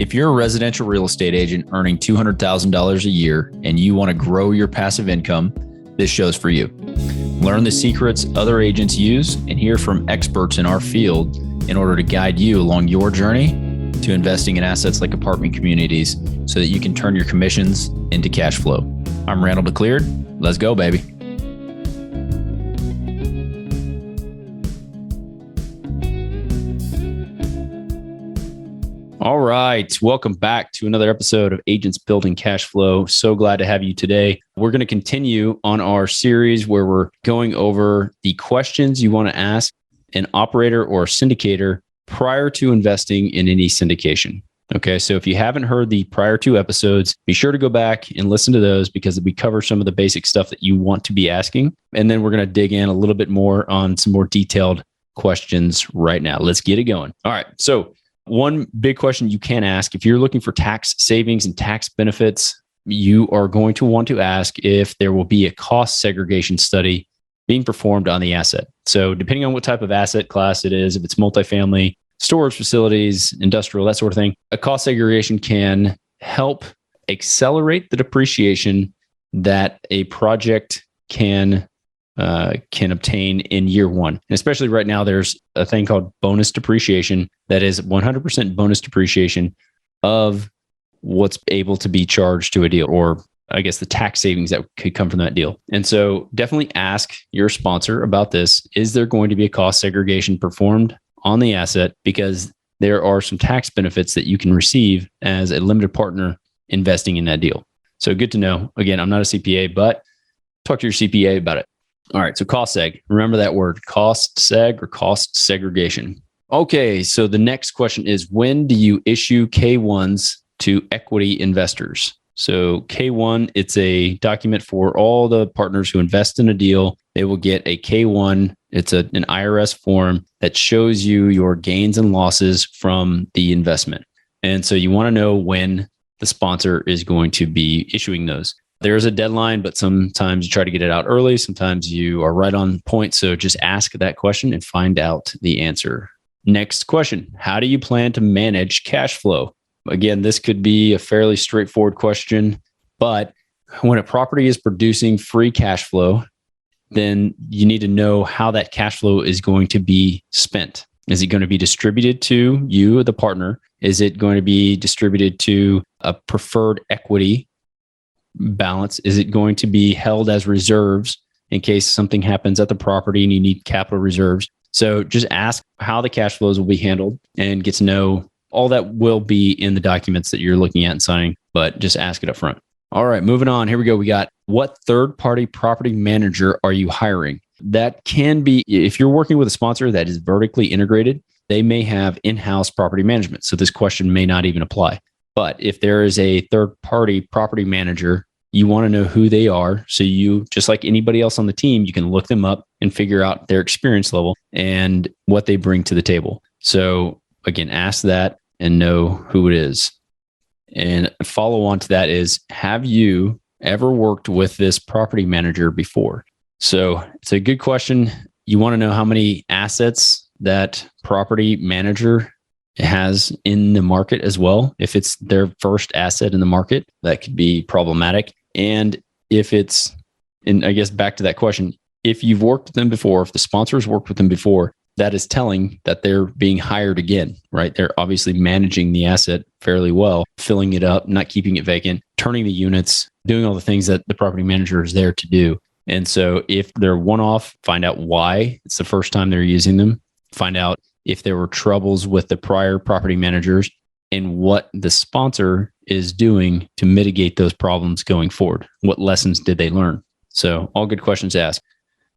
If you're a residential real estate agent earning $200,000 a year and you want to grow your passive income, this show's for you. Learn the secrets other agents use and hear from experts in our field in order to guide you along your journey to investing in assets like apartment communities so that you can turn your commissions into cash flow. I'm Randall DeCleared. Let's go, baby. All right. Welcome back to another episode of Agents Building Cash Flow. So glad to have you today. We're going to continue on our series where we're going over the questions you want to ask an operator or syndicator prior to investing in any syndication. Okay. So if you haven't heard the prior two episodes, be sure to go back and listen to those because we cover some of the basic stuff that you want to be asking. And then we're going to dig in a little bit more on some more detailed questions right now. Let's get it going. All right. So one big question you can ask, if you're looking for tax savings and tax benefits, you are going to want to ask if there will be a cost segregation study being performed on the asset. So depending on what type of asset class it is, if it's multifamily, storage facilities, industrial, that sort of thing, a cost segregation can help accelerate the depreciation that a project can obtain in year one. And especially right now, there's a thing called bonus depreciation that is 100% bonus depreciation of what's able to be charged to a deal, or I guess the tax savings that could come from that deal. And so definitely ask your sponsor about this. Is there going to be a cost segregation performed on the asset? Because there are some tax benefits that you can receive as a limited partner investing in that deal. So good to know. Again, I'm not a CPA, but talk to your CPA about it. All right. So cost seg, remember that word, cost seg or cost segregation. Okay. So the next question is, when do you issue K1s to equity investors? So K1, it's a document for all the partners who invest in a deal. They will get a K1. It's an IRS form that shows you your gains and losses from the investment. And so you want to know when the sponsor is going to be issuing those. There is a deadline, but sometimes you try to get it out early. Sometimes you are right on point. So just ask that question and find out the answer. Next question. How do you plan to manage cash flow? Again, this could be a fairly straightforward question, but when a property is producing free cash flow, then you need to know how that cash flow is going to be spent. Is it going to be distributed to you, the partner? Is it going to be distributed to a preferred equity balance? Is it going to be held as reserves in case something happens at the property and you need capital reserves? So just ask how the cash flows will be handled and get to know all that will be in the documents that you're looking at and signing, but just ask it up front. All right, moving on. Here we go. We got, what third-party property manager are you hiring? That can be, if you're working with a sponsor that is vertically integrated, they may have in-house property management. So this question may not even apply. But if there is a third-party property manager, you want to know who they are. So you, just like anybody else on the team, you can look them up and figure out their experience level and what they bring to the table. So again, ask that and know who it is. And follow on to that is, have you ever worked with this property manager before? So it's a good question. You want to know how many assets that property manager has in the market as well. If it's their first asset in the market, that could be problematic. And if it's, and I guess back to that question, if you've worked with them before, if the sponsors worked with them before, that is telling that they're being hired again, right? They're obviously managing the asset fairly well, filling it up, not keeping it vacant, turning the units, doing all the things that the property manager is there to do. And so if they're one-off, find out why it's the first time they're using them, find out if there were troubles with the prior property managers and what the sponsor is doing to mitigate those problems going forward. What lessons did they learn? So all good questions to ask.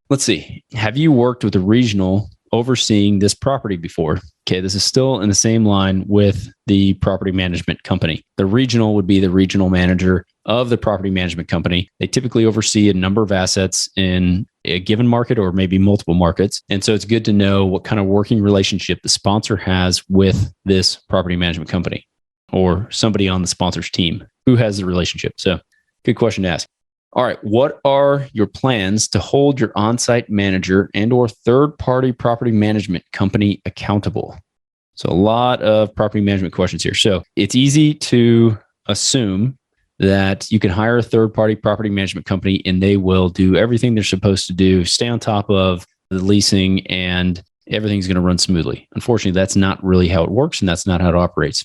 Let's see. Have you worked with a regional overseeing this property before? Okay, this is still in the same line with the property management company. The regional would be the regional manager of the property management company. They typically oversee a number of assets in a given market or maybe multiple markets. And so it's good to know what kind of working relationship the sponsor has with this property management company or somebody on the sponsor's team who has the relationship. So good question to ask. All right. What are your plans to hold your on-site manager and or third-party property management company accountable? So a lot of property management questions here. So it's easy to assume that you can hire a third-party property management company and they will do everything they're supposed to do, stay on top of the leasing, and everything's going to run smoothly. Unfortunately, that's not really how it works, and that's not how it operates.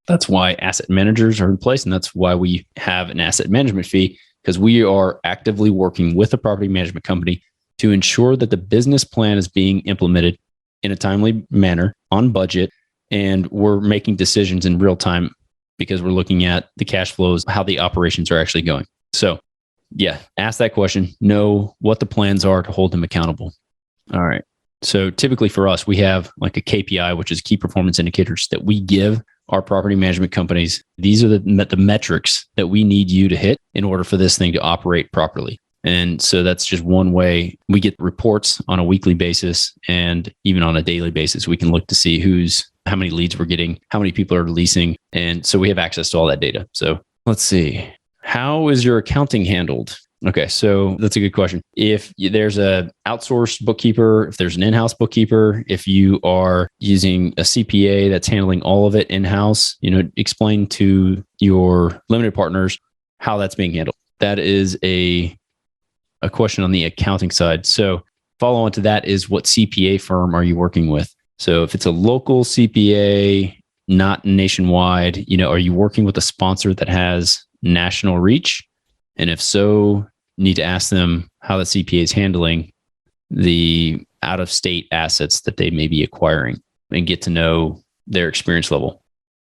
That's why asset managers are in place, and that's why we have an asset management fee, because we are actively working with a property management company to ensure that the business plan is being implemented in a timely manner, on budget, and we're making decisions in real time because we're looking at the cash flows, how the operations are actually going. So yeah, ask that question, know what the plans are to hold them accountable. All right. So typically for us, we have like a KPI, which is key performance indicators that we give our property management companies. These are the metrics that we need you to hit in order for this thing to operate properly. And so that's just one way. We get reports on a weekly basis and even on a daily basis. We can look to see how many leads we're getting, how many people are leasing. And so we have access to all that data. So let's see. How is your accounting handled? Okay, so that's a good question. If there's a outsourced bookkeeper, if there's an in-house bookkeeper, if you are using a CPA that's handling all of it in-house, explain to your limited partners how that's being handled. That is a question on the accounting side. So follow on to that is, what CPA firm are you working with? So if it's a local CPA, not nationwide, are you working with a sponsor that has national reach? And if so, need to ask them how the CPA is handling the out-of-state assets that they may be acquiring and get to know their experience level.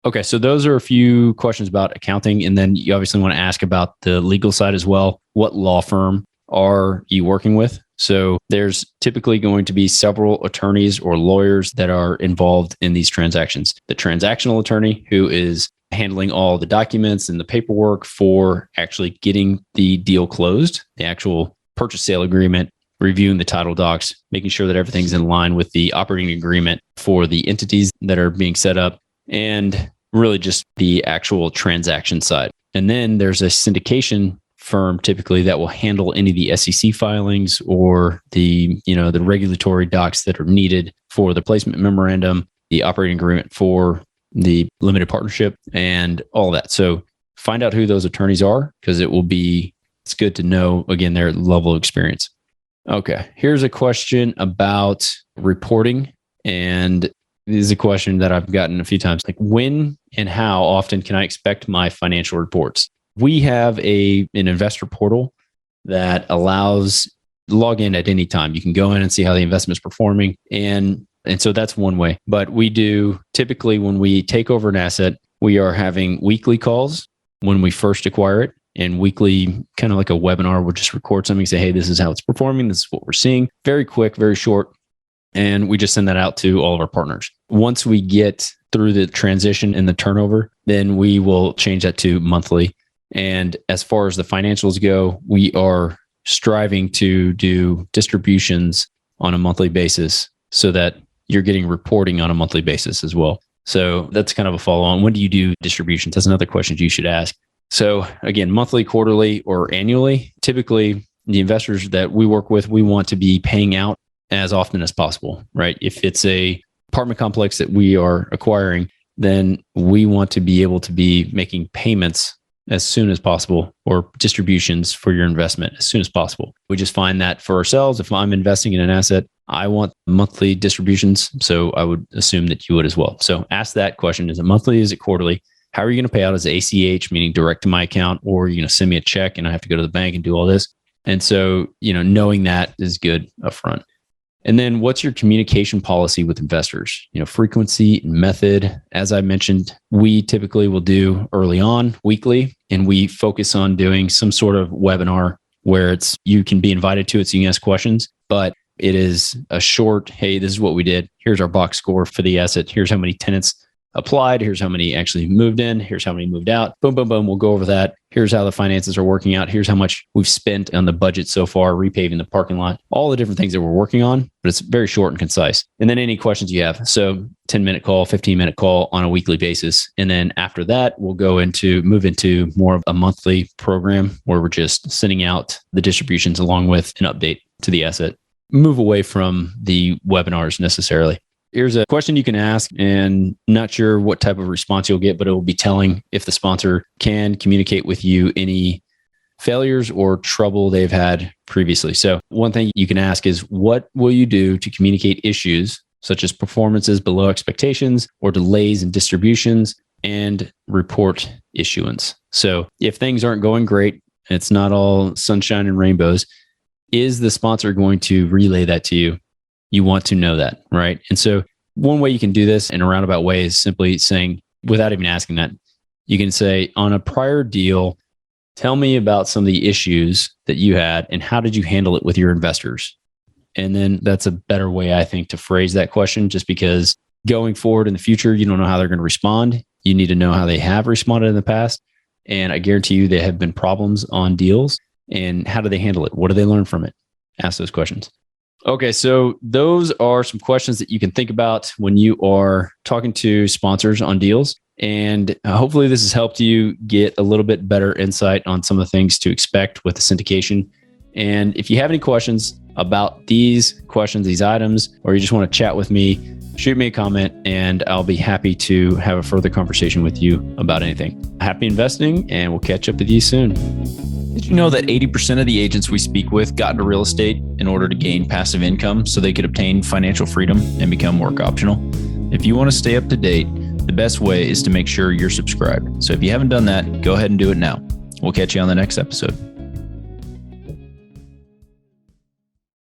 Okay, so those are a few questions about accounting. And then you obviously want to ask about the legal side as well. What law firm are you working with? So there's typically going to be several attorneys or lawyers that are involved in these transactions. The transactional attorney, who is handling all the documents and the paperwork for actually getting the deal closed, the actual purchase sale agreement, reviewing the title docs, making sure that everything's in line with the operating agreement for the entities that are being set up, and really just the actual transaction side. And then there's a syndication firm typically that will handle any of the SEC filings or the regulatory docs that are needed for the placement memorandum, the operating agreement for the limited partnership, and all that. So find out who those attorneys are, because it's good to know, again, their level of experience. Okay, here's a question about reporting. And this is a question that I've gotten a few times, like, when and how often can I expect my financial reports? We have an investor portal that allows log in at any time. You can go in and see how the investment is performing. And so that's one way. But we do typically, when we take over an asset, we are having weekly calls when we first acquire it, and weekly, kind of like a webinar. We'll just record something, say, hey, this is how it's performing. This is what we're seeing. Very quick, very short. And we just send that out to all of our partners. Once we get through the transition and the turnover, then we will change that to monthly. And as far as the financials go, we are striving to do distributions on a monthly basis so that you're getting reporting on a monthly basis as well. So that's kind of a follow on. When do you do distributions? That's another question you should ask. So again, monthly, quarterly, or annually. Typically, the investors that we work with, we want to be paying out as often as possible, right? If it's a apartment complex that we are acquiring, then we want to be able to be making payments as soon as possible, or distributions for your investment as soon as possible. We just find that for ourselves, if I'm investing in an asset, I want monthly distributions. So I would assume that you would as well. So ask that question. Is it monthly? Is it quarterly? How are you going to pay out? Is it ACH, meaning direct to my account, or you're going to send me a check and I have to go to the bank and do all this? And so, knowing that is good upfront. And then what's your communication policy with investors? Frequency and method. As I mentioned, we typically will do early on, weekly, and we focus on doing some sort of webinar where you can be invited to it so you can ask questions, but it is a short, hey, this is what we did. Here's our box score for the asset. Here's how many tenants applied. Here's how many actually moved in. Here's how many moved out. Boom, boom, boom. We'll go over that. Here's how the finances are working out. Here's how much we've spent on the budget so far, repaving the parking lot, all the different things that we're working on, but it's very short and concise. And then any questions you have. So 10-minute call, 15-minute call on a weekly basis. And then after that, we'll move into more of a monthly program where we're just sending out the distributions along with an update to the asset. Move away from the webinars necessarily. Here's a question you can ask, and not sure what type of response you'll get, but it will be telling if the sponsor can communicate with you any failures or trouble they've had previously. So one thing you can ask is, what will you do to communicate issues such as performances below expectations or delays in distributions and report issuance? So if things aren't going great, it's not all sunshine and rainbows, is the sponsor going to relay that to you? You want to know that, right? And so one way you can do this in a roundabout way is simply saying, without even asking that, you can say, on a prior deal, tell me about some of the issues that you had and how did you handle it with your investors? And then that's a better way, I think, to phrase that question, just because going forward in the future, you don't know how they're going to respond. You need to know how they have responded in the past. And I guarantee you there have been problems on deals. And how do they handle it? What do they learn from it? Ask those questions. Okay, so those are some questions that you can think about when you are talking to sponsors on deals. And hopefully this has helped you get a little bit better insight on some of the things to expect with the syndication. And if you have any questions about these questions, these items, or you just want to chat with me, shoot me a comment and I'll be happy to have a further conversation with you about anything. Happy investing, and we'll catch up with you soon. Did you know that 80% of the agents we speak with got into real estate in order to gain passive income so they could obtain financial freedom and become work optional? If you want to stay up to date, the best way is to make sure you're subscribed. So if you haven't done that, go ahead and do it now. We'll catch you on the next episode.